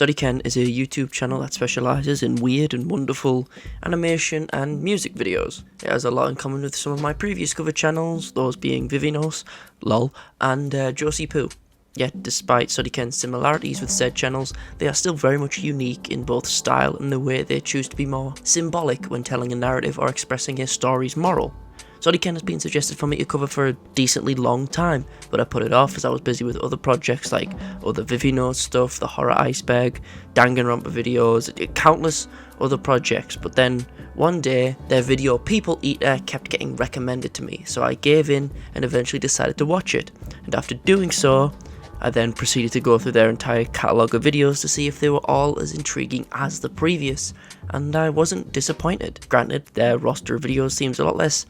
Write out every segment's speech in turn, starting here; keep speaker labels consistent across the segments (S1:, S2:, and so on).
S1: Sodiken is a YouTube channel that specialises in weird and wonderful animation and music videos. It has a lot in common with some of my previous cover channels, those being Vivinos, LOL, and Josipoo. Yet, despite Sodiken's similarities with said channels, they are still very much unique in both style and the way they choose to be more symbolic when telling a narrative or expressing a story's moral. Sodiken has been suggested for me to cover for a decently long time, but I put it off as I was busy with other projects like other Vivino stuff, the Horror Iceberg, Danganronpa videos, countless other projects. But then one day their video People Eater kept getting recommended to me, so I gave in and eventually decided to watch it. And after doing so, I then proceeded to go through their entire catalogue of videos to see if they were all as intriguing as the previous, and I wasn't disappointed. Granted, their roster of videos seems a lot less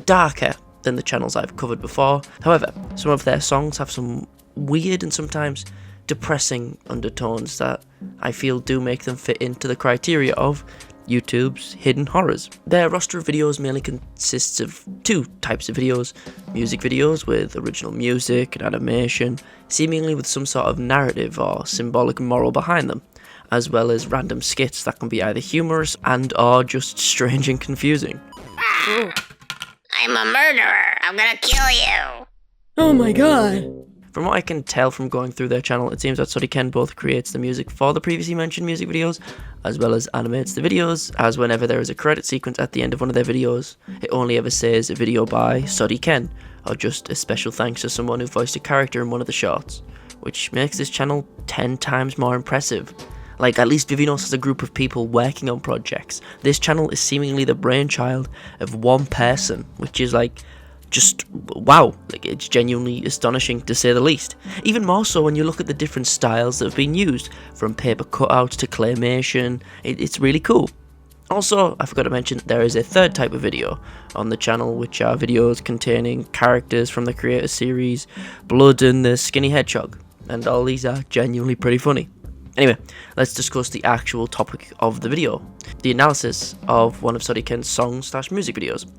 S1: darker than the channels I've covered before. However, some of their songs have some weird and sometimes depressing undertones that I feel do make them fit into the criteria of YouTube's hidden horrors. Their roster of videos mainly consists of two types of videos: music videos with original music and animation, seemingly with some sort of narrative or symbolic moral behind them, as well as random skits that can be either humorous and or just strange and confusing.
S2: I'm a murderer. I'm gonna kill you.
S3: Oh my god.
S1: From what I can tell from going through their channel, it seems that Sodiken both creates the music for the previously mentioned music videos, as well as animates the videos, as whenever there is a credit sequence at the end of one of their videos, it only ever says a video by Sodiken, or just a special thanks to someone who voiced a character in one of the shorts, which makes this channel 10 times more impressive. Like, at least Vivinos has a group of people working on projects. This channel is seemingly the brainchild of one person, which is like, just wow, like it's genuinely astonishing to say the least. Even more so when you look at the different styles that have been used, from paper cutouts to claymation. It's really cool. Also, I forgot to mention there is a third type of video on the channel, which are videos containing characters from the creator series Blood and the Skinny Hedgehog, and all these are genuinely pretty funny. Anyway, let's discuss the actual topic of the video, the analysis of one of Sodiken's songs/music videos.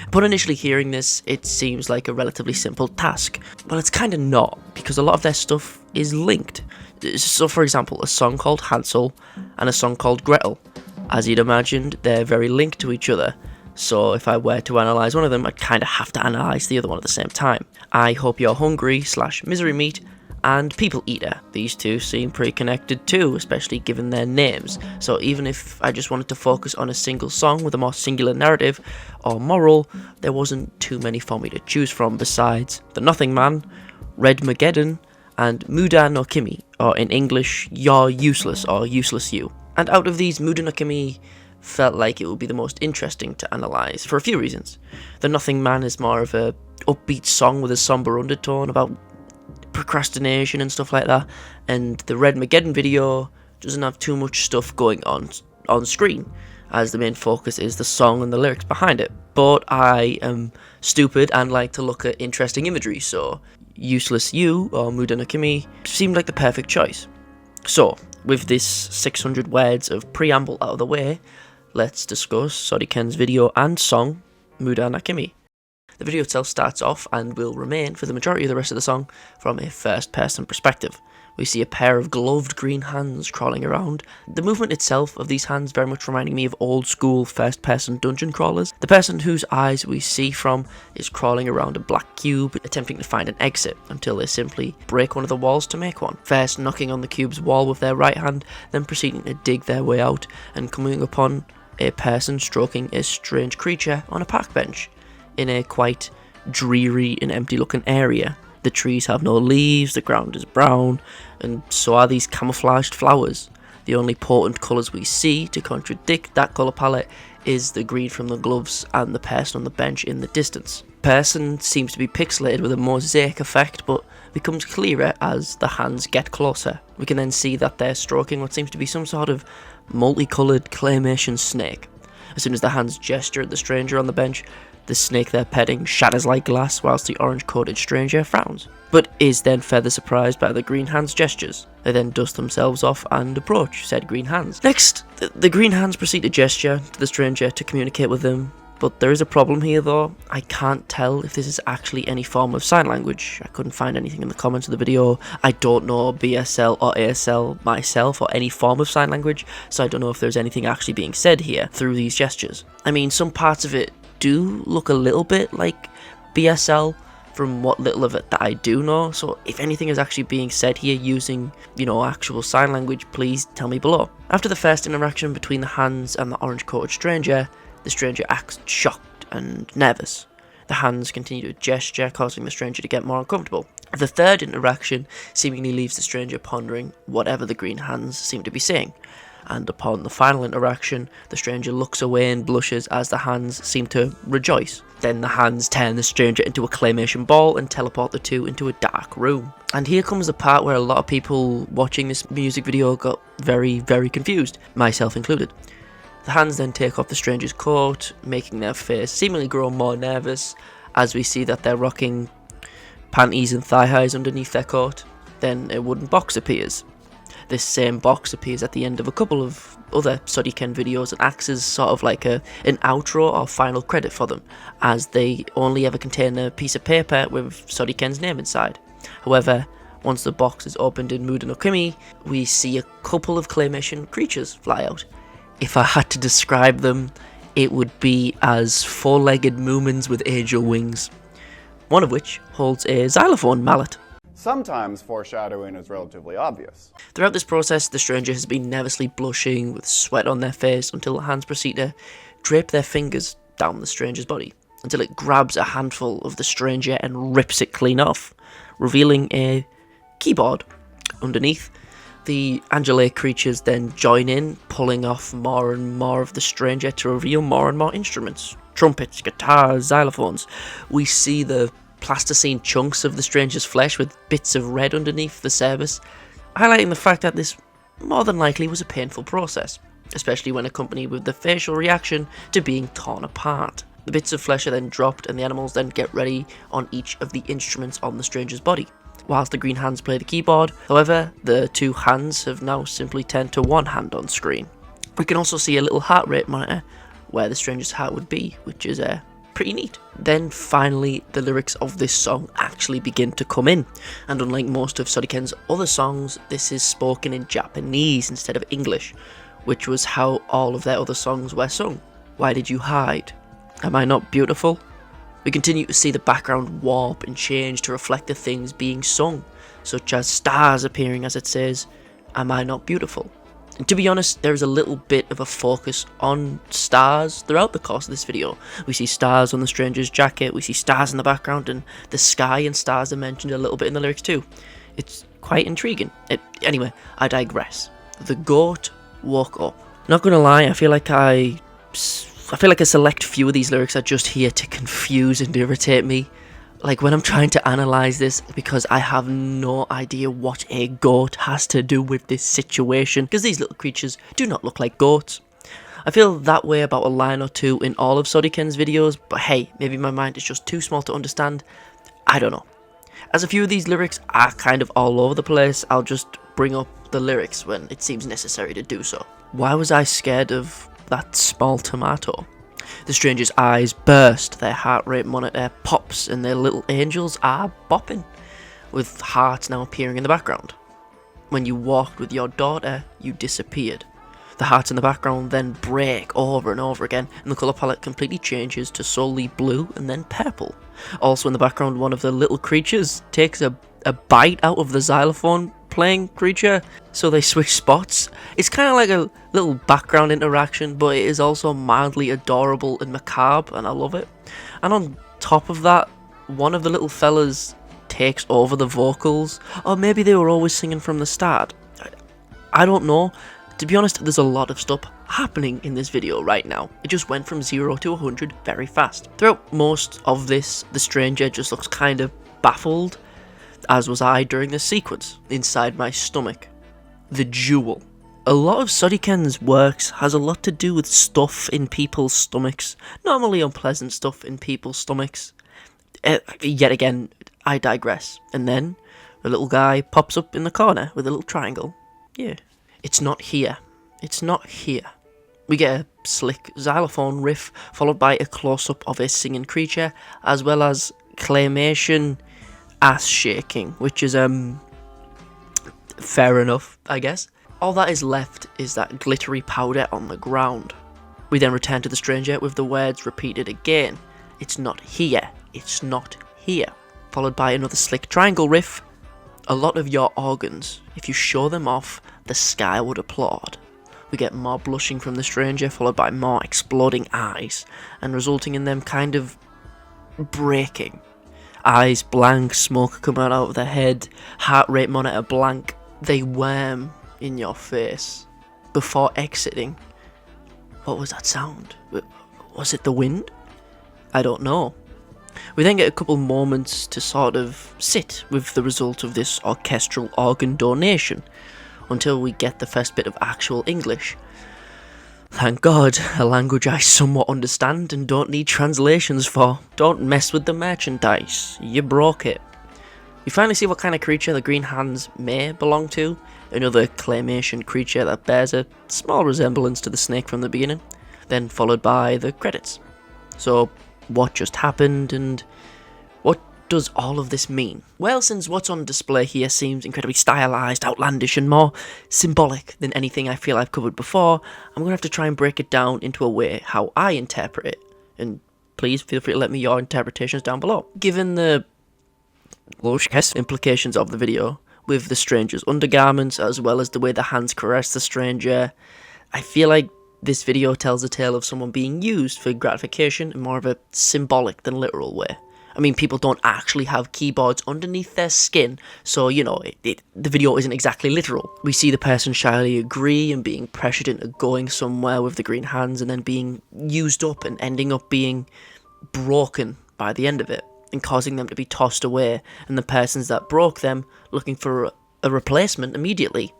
S1: Upon initially hearing this, it seems like a relatively simple task. Well, it's kinda not, because a lot of their stuff is linked. So for example, a song called Hansel and a song called Gretel. As you'd imagined, they're very linked to each other, so if I were to analyse one of them, I'd kinda have to analyse the other one at the same time. I Hope You're Hungry/Misery Meat and People Eater. These two seem pretty connected too, especially given their names. So even if I just wanted to focus on a single song with a more singular narrative or moral, there wasn't too many for me to choose from besides The Nothing Man, Redmageddon, and Muda no Kimi, or in English, You're Useless or Useless You. And out of these, Muda no Kimi felt like it would be the most interesting to analyse for a few reasons. The Nothing Man is more of a upbeat song with a somber undertone about procrastination and stuff like that, and the Redmageddon video doesn't have too much stuff going on screen, as the main focus is the song and the lyrics behind it. But I am stupid and like to look at interesting imagery, so Useless You or Muda no Kimi seemed like the perfect choice. So, with this 600 words of preamble out of the way, let's discuss Sodiken's video and song Muda no Kimi. The video itself starts off and will remain for the majority of the rest of the song from a first-person perspective. We see a pair of gloved green hands crawling around. The movement itself of these hands very much reminding me of old-school first-person dungeon crawlers. The person whose eyes we see from is crawling around a black cube, attempting to find an exit, until they simply break one of the walls to make one. First knocking on the cube's wall with their right hand, then proceeding to dig their way out, and coming upon a person stroking a strange creature on a park bench in a quite dreary and empty looking area. The trees have no leaves, the ground is brown, and so are these camouflaged flowers. The only potent colours we see to contradict that colour palette is the green from the gloves and the person on the bench in the distance. Person seems to be pixelated with a mosaic effect, but becomes clearer as the hands get closer. We can then see that they're stroking what seems to be some sort of multicoloured claymation snake. As soon as the hands gesture at the stranger on the bench, the snake they're petting shatters like glass whilst the orange-coated stranger frowns, but is then further surprised by the green hands' gestures. They then dust themselves off and approach said green hands. Next, the green hands proceed to gesture to the stranger to communicate with them But there is a problem here though. I can't tell if this is actually any form of sign language. I couldn't find anything in the comments of the video. I don't know BSL or ASL myself or any form of sign language, so I don't know if there's anything actually being said here through these gestures. I mean, some parts of it do look a little bit like BSL from what little of it that I do know, so if anything is actually being said here using, actual sign language, please tell me below. After the first interaction between the hands and the orange-coated stranger, the stranger acts shocked and nervous. The hands continue to gesture, causing the stranger to get more uncomfortable. The third interaction seemingly leaves the stranger pondering whatever the green hands seem to be saying. And upon the final interaction, the stranger looks away and blushes as the hands seem to rejoice. Then the hands turn the stranger into a claymation ball and teleport the two into a dark room. And here comes the part where a lot of people watching this music video got very, very confused, myself included. The hands then take off the stranger's coat, making their face seemingly grow more nervous, as we see that they're rocking panties and thigh highs underneath their coat. Then a wooden box appears. This same box appears at the end of a couple of other Sodiken videos and acts as sort of like an outro or final credit for them, as they only ever contain a piece of paper with Sodiken's name inside. However, once the box is opened in Mood no Kimi, we see a couple of claymation creatures fly out. If I had to describe them, it would be as four-legged Moomins with angel wings, one of which holds a xylophone mallet.
S4: Sometimes foreshadowing is relatively obvious.
S1: Throughout this process, the stranger has been nervously blushing with sweat on their face until the hands proceed to drape their fingers down the stranger's body until it grabs a handful of the stranger and rips it clean off, revealing a keyboard underneath. The angelic creatures then join in, pulling off more and more of the stranger to reveal more and more instruments. Trumpets, guitars, xylophones. We see the plasticine chunks of the stranger's flesh with bits of red underneath the surface, highlighting the fact that this more than likely was a painful process, especially when accompanied with the facial reaction to being torn apart. The bits of flesh are then dropped and the animals then get ready on each of the instruments on the stranger's body, whilst the green hands play the keyboard. However, the two hands have now simply turned to one hand on screen. We can also see a little heart rate monitor where the stranger's heart would be, which is pretty neat. Then finally, the lyrics of this song actually begin to come in, and unlike most of Sodiken's other songs, this is spoken in Japanese instead of English, which was how all of their other songs were sung. Why did you hide? Am I not beautiful? We continue to see the background warp and change to reflect the things being sung, such as stars appearing as it says, "Am I not beautiful?" And to be honest, there is a little bit of a focus on stars throughout the course of this video. We see stars on the stranger's jacket, we see stars in the background, and the sky and stars are mentioned a little bit in the lyrics too. It's quite intriguing. Anyway, I digress. The goat woke up. Not gonna lie, I feel like a select few of these lyrics are just here to confuse and irritate me. Like when I'm trying to analyze this, because I have no idea what a goat has to do with this situation, because these little creatures do not look like goats. I feel that way about a line or two in all of Sodiken's videos, but hey, maybe my mind is just too small to understand. I don't know. As a few of these lyrics are kind of all over the place, I'll just bring up the lyrics when it seems necessary to do so. Why was I scared of that small tomato? The stranger's eyes burst, their heart rate monitor pops, and their little angels are bopping, with hearts now appearing in the background. When you walked with your daughter, you disappeared. The hearts in the background then break over and over again, and the colour palette completely changes to solely blue and then purple. Also in the background, one of the little creatures takes a bite out of the xylophone playing creature, so they switch spots. It's kind of like a little background interaction, but it is also mildly adorable and macabre, and I love it. And on top of that, one of the little fellas takes over the vocals, or maybe they were always singing from the start. I don't know. To be honest, there's a lot of stuff happening in this video right now. It just went from 0 to 100 very fast. Throughout most of this, the stranger just looks kind of baffled, as was I during this sequence. Inside my stomach, the jewel. A lot of Sodiken's works has a lot to do with stuff in people's stomachs, normally unpleasant stuff in people's stomachs. Yet again, I digress. And then, a little guy pops up in the corner with a little triangle. Yeah. It's not here. It's not here. We get a slick xylophone riff, followed by a close-up of a singing creature, as well as claymation ass shaking, which is, fair enough, I guess. All that is left is that glittery powder on the ground. We then return to the stranger with the words repeated again. It's not here, it's not here. Followed by another slick triangle riff. A lot of your organs, if you show them off, the sky would applaud. We get more blushing from the stranger, followed by more exploding eyes, and resulting in them kind of breaking. Eyes blank, smoke coming out of their head, heart rate monitor blank. They worm in your face before exiting. What was that sound? Was it the wind? I don't know. We then get a couple moments to sort of sit with the result of this orchestral organ donation, until we get the first bit of actual English. Thank God, a language I somewhat understand and don't need translations for. Don't mess with the merchandise, you broke it. We finally see what kind of creature the green hands may belong to, another claymation creature that bears a small resemblance to the snake from the beginning, then followed by the credits. So, what just happened, and what does all of this mean? Well, since what's on display here seems incredibly stylized, outlandish, and more symbolic than anything I feel I've covered before, I'm going to have to try and break it down into a way how I interpret it, and please feel free to let me your interpretations down below. Given the implications of the video, with the stranger's undergarments, as well as the way the hands caress the stranger, I feel like this video tells a tale of someone being used for gratification in more of a symbolic than literal way. I mean, people don't actually have keyboards underneath their skin, so, you know, the video isn't exactly literal. We see the person shyly agree and being pressured into going somewhere with the green hands and then being used up and ending up being broken by the end of it and causing them to be tossed away, and the persons that broke them looking for a replacement immediately.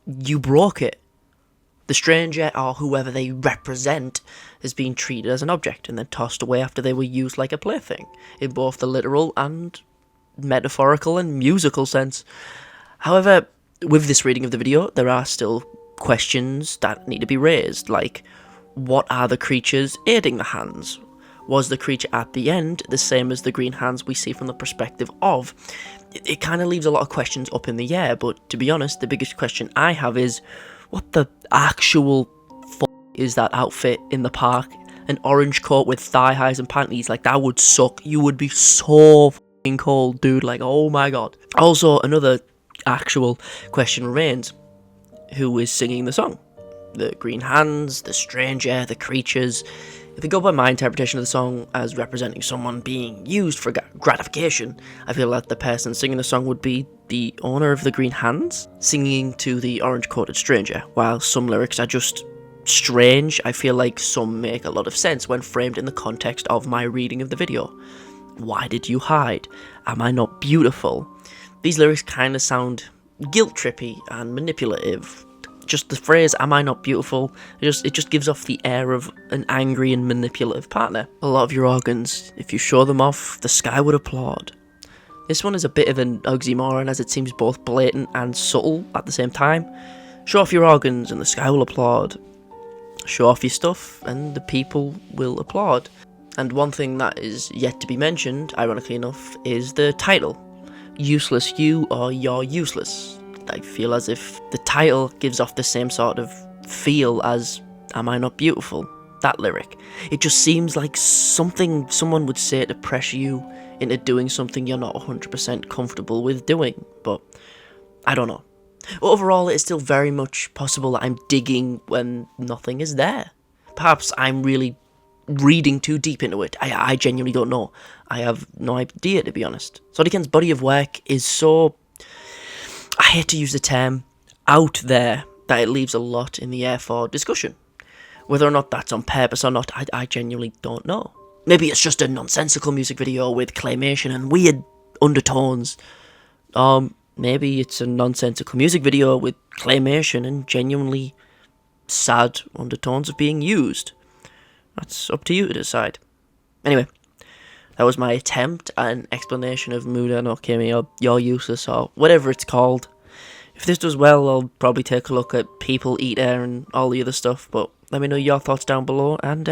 S1: You broke it. The stranger, or whoever they represent, is being treated as an object and then tossed away after they were used like a plaything, in both the literal and metaphorical and musical sense. However, with this reading of the video, there are still questions that need to be raised, like, what are the creatures aiding the hands? Was the creature at the end the same as the green hands we see from the perspective of? It kind of leaves a lot of questions up in the air, but to be honest, the biggest question I have is, what the actual is that outfit in the park? An orange coat with thigh highs and panties, like, that would suck. You would be so fucking cold, dude, like, oh my god. Also, another actual question remains, who is singing the song? The green hands, the stranger, the creatures. If we go by my interpretation of the song as representing someone being used for gratification, I feel that the person singing the song would be the owner of the green hands, singing to the orange-coated stranger. While some lyrics are just strange, I feel like some make a lot of sense when framed in the context of my reading of the video. Why did you hide? Am I not beautiful? These lyrics kind of sound guilt-trippy and manipulative. Just the phrase, am I not beautiful, it just gives off the air of an angry and manipulative partner. A lot of your organs, if you show them off, the sky would applaud. This one is a bit of an oxymoron, as it seems both blatant and subtle at the same time. Show off your organs and the sky will applaud. Show off your stuff and the people will applaud. And one thing that is yet to be mentioned, ironically enough, is the title. Useless you, or you're useless. I feel as if the title gives off the same sort of feel as Am I Not Beautiful? That lyric. It just seems like something someone would say to pressure you into doing something you're not 100% comfortable with doing, but I don't know. Overall, it is still very much possible that I'm digging when nothing is there. Perhaps I'm really reading too deep into it. I genuinely don't know. I have no idea, to be honest. Sodiken's body of work is so, I hate to use the term, out there, that it leaves a lot in the air for discussion. Whether or not that's on purpose or not, I genuinely don't know. Maybe it's just a nonsensical music video with claymation and weird undertones. Maybe it's a nonsensical music video with claymation and genuinely sad undertones of being used. That's up to you to decide. Anyway, that was my attempt at an explanation of Muda no Kimi or You're Useless or whatever it's called. If this does well, I'll probably take a look at People Eater and all the other stuff, but Let me know your thoughts down below, and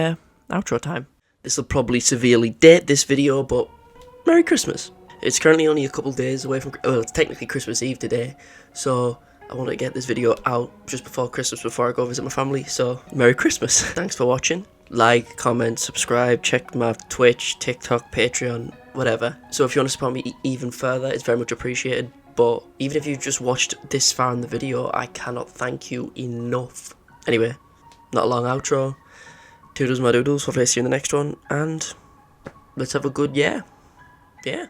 S1: outro time. This will probably severely date this video, but Merry Christmas. It's currently only a couple days away from, well, it's technically Christmas Eve today, so I want to get this video out just before Christmas, before I go visit my family, so Merry Christmas. Thanks for watching. Like, comment, subscribe, check my Twitch, TikTok, Patreon, whatever. So if you want to support me even further, it's very much appreciated. But even if you've just watched this far in the video, I cannot thank you enough. Anyway, not a long outro. Toodles my doodles, hopefully I see you in the next one, and let's have a good year. Yeah.